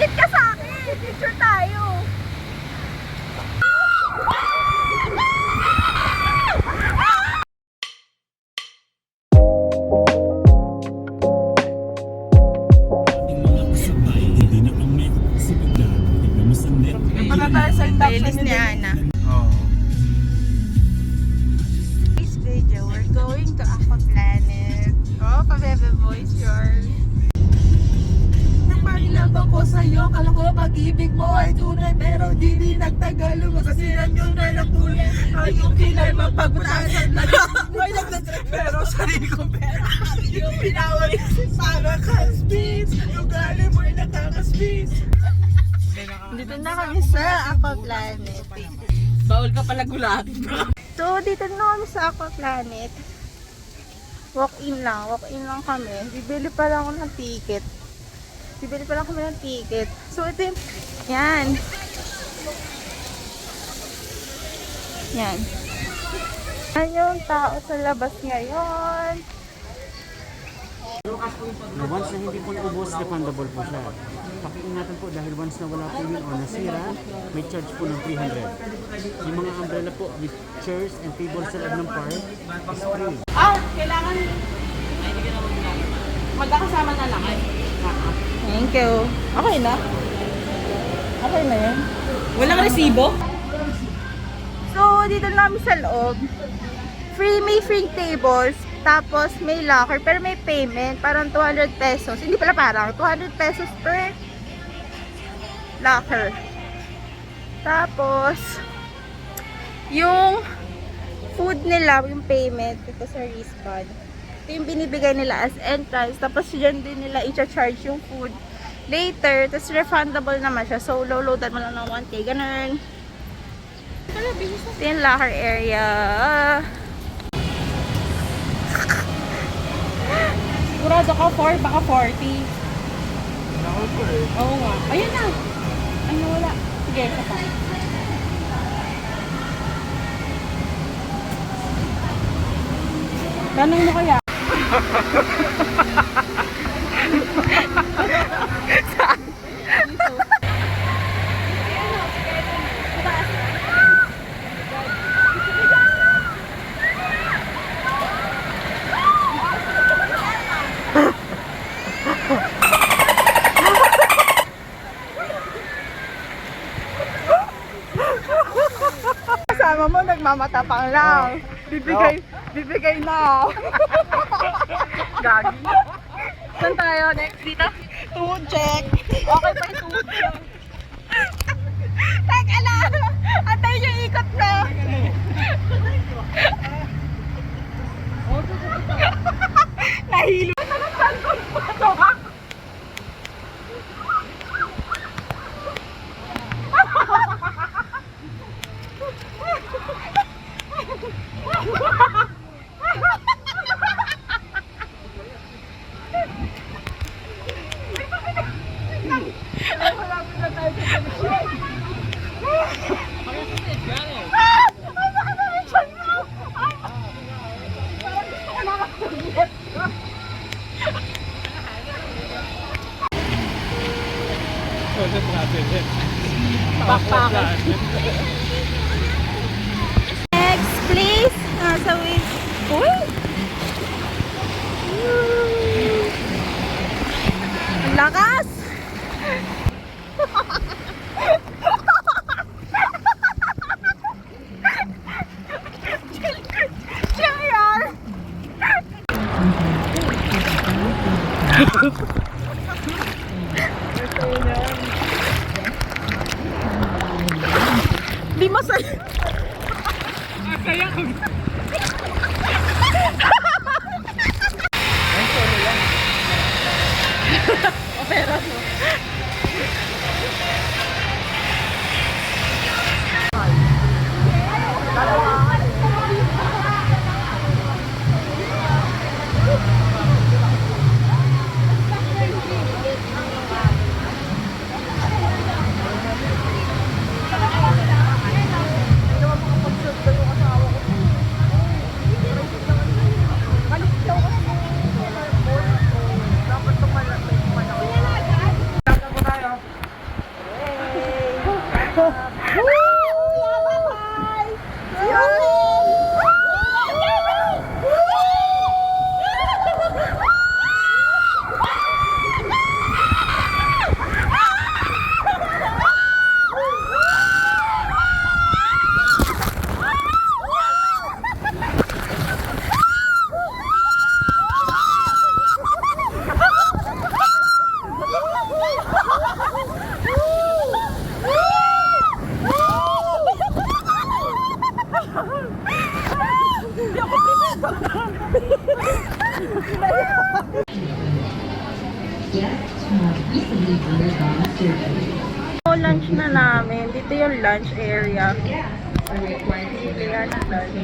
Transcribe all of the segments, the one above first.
Sumingit ka sa akin! Picture tayo! Playlist ni Ana. This video, we're going to Aqua Planet. Oh, pabebe boys, yours. Nagpanilaban ko sa'yo, kala ko pag-ibig mo ay tunay, pero di nagtagal, magkasiran yung nalagtuloy. Ayong kilay mapagputasan na pero sarili ko pera. Yung pinawag para ka-speeds, yung gali mo'y nakaka-speeds. Dito na kami sa Aqua Planet. Bawal ka pala gulatin. So, dito na kami sa Aqua Planet. Walk-in lang kami. Bibili pa lang ako ng ticket. So, ito yung, yan. Yan yung tao sa labas ngayon. Once na hindi po naubos, refundable po siya. Pakiingatan po dahil once na wala po yun o nasira, may charge po ng 300. Yung mga umbrella po with chairs and tables sa loob ng park is free. Kailangan magkakasama na lang. Thank you. Okay na? Okay na yan. Walang resibo? So, dito na kami sa loob. May free tables. Tapos, may locker. Pero may payment. Parang 200 pesos. Hindi pala parang. 200 pesos per locker. Tapos, yung food nila, yung payment, ito sa wristband. Ito yung binibigay nila as entrance. Tapos, dyan din nila i-charge yung food later. Tapos, refundable naman siya. So, low-loadan mo lang ng 1K. Ganun. Ito yung locker area. Sigurado ka 4, baka 40. Oo nga. Ayun na. Ay, wala. Sige, isa. Tanong mo kaya? Kasama mo, nagmamatapang lang. Bibigay na. Gagi. Saan tayo? Next dito? Food check. Okay pa yung tuhod ko. Teka lang. Antay yung ikot na. Nahilo. Next, please. Nasa way. Uy! Ang lakas! Chill yan! Di masaya. Masaya ko. Opera mo. So, lunch na namin. Dito yung lunch area. Ayan ang lunch.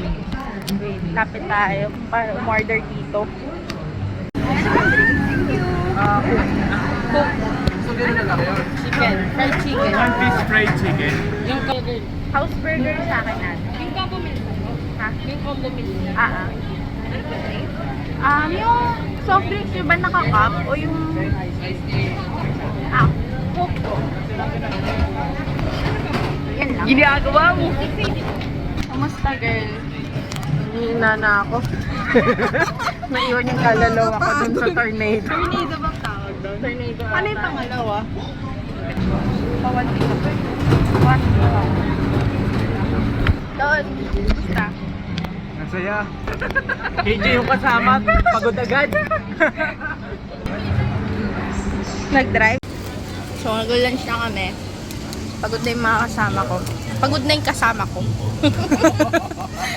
Wait, lapit tayo para umorder dito. Chicken. Fried chicken. One piece fried chicken. House burger sa akin natin. Yung combo meal. Ha? Yung combo meal. Yung soft drinks yung ba naka-cup o yung... Coke po. Yan lang. Ginagawa mo. Kamusta, girl? Hina na ako. Naiwan yung kalalawa ko dun sa tornado. Tornado bang tawag doon? Tornado. Ano yung pangalawa? Bawal dito. What? Doon. Kamusta? Masaya. KJ yung kasama, pagod agad. Nag-drive. So, nag-lunch na kami. Pagod na yung mga kasama ko. Pagod na yung kasama ko.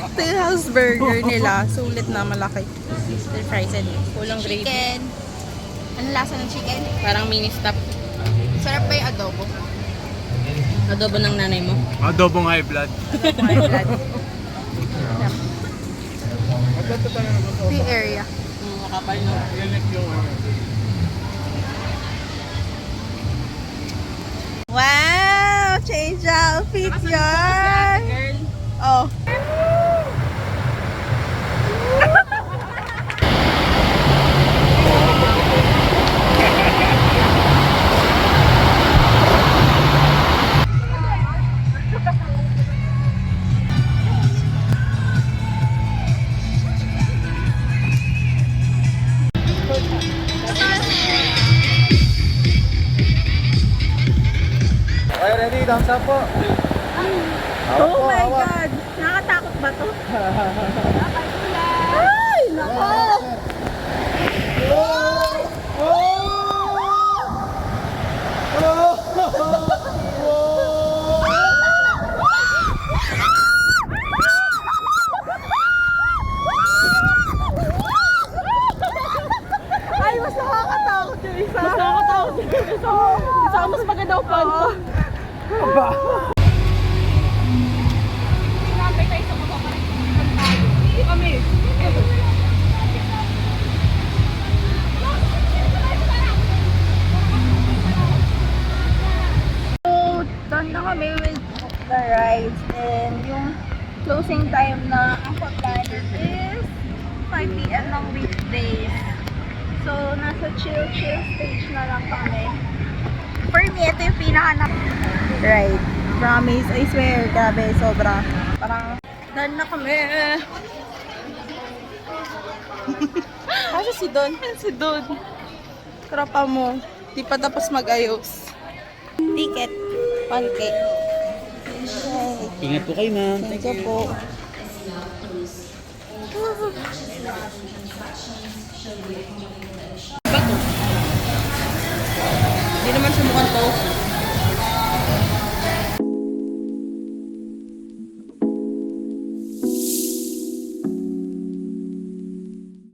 Ito yung house burger nila. Sulit na malaki. The fries and kulang gravy. Chicken. Ano lasa ng chicken? Parang mini stop. Sarap ba yung adobo? Adobo ng nanay mo. Adobong high blood. Adobo my blood. Ito yung area. Makapal no. Wow! Change outfits yan! Girl. Oh. Okay, ready? Thumbs up po. Oh my God! Nakakatakot ba to? Ay! Nako! Ay, mas nakakatakot yung isa. Mas nakakatakot yung isa. Isa mas maganda pa. Sinabay tayo sa mga tayo. Hindi kami. So, done na kami with the rides and yung closing time na Aqua is 5 PM ng weekdays. So, nasa chill stage na lang kami. For me, ito yung pinaka ride. Promise, I swear, grabe, sobra. Parang, done na kami. Kasi si Don. Si Don. Tropa mo. Di pa tapos mag-ayos. Ticket. 1K. Okay. Ingat po kayo, ma'am. Thank you po. Hindi naman siya mukhang toast.